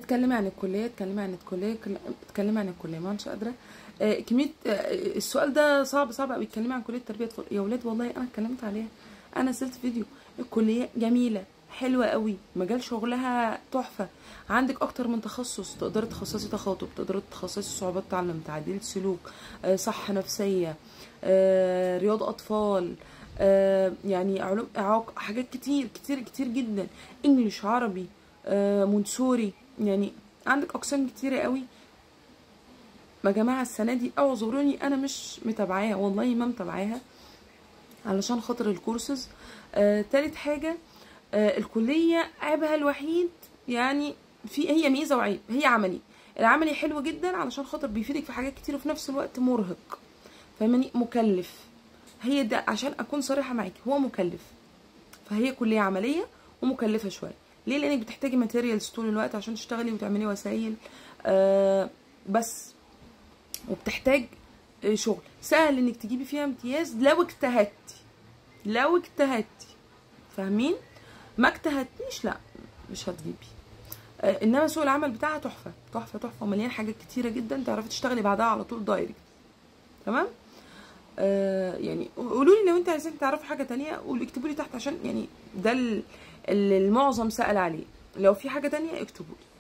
اتكلمي عن الكليه، اتكلمي عن الكليه، اتكلمي عن الكليه، ما انتش قادره. كميه السؤال ده صعب قوي. اتكلمي عن كليه تربيه اطفال يا ولاد، والله انا اتكلمت عليها، انا نزلت فيديو. الكليه جميله حلوه قوي، مجال شغلها تحفه، عندك اكتر من تخصص، تقدري تخصصي تخاطب، تقدري تخصصي صعوبات تعلم، تعديل سلوك، صحه نفسيه، رياض اطفال، يعني علوم اعاقه، حاجات كتير كتير كتير جدا، انجليش، عربي، مونتسوري، يعني عندك اقسام كتيره قوي. يا جماعه السنه دي اعذروني انا مش متابعاها، والله ما متابعاها علشان خاطر الكورسز. تالت حاجه، الكليه عيبها الوحيد يعني هي ميزه وعيب، هي عملي. العملي حلو جدا علشان خاطر بيفيدك في حاجات كتير، وفي نفس الوقت مرهق، فاهماني، مكلف. هي ده عشان اكون صريحه معاكي، هو مكلف، فهي كليه عمليه ومكلفه شويه. ليه؟ لانك بتحتاجي ماتيريالز طول الوقت عشان تشتغلي وتعملي وسائل، بس وبتحتاج شغل. سهل انك تجيبي فيها امتياز لو اجتهدتي، لو اجتهدتي، فاهمين؟ ما اجتهدتيش لا مش هتجيبي. انما سوق العمل بتاعها تحفه تحفه تحفه، ومليان حاجات كتيره جدا تعرفي تشتغلي بعدها على طول دايركت. تمام؟ يعني قولوا لي لو انتوا عايزين تعرفوا حاجه تانية، اكتبوا لي تحت، عشان يعني ده اللي المعظم سأل عليه. لو في حاجه تانية اكتبوا لي.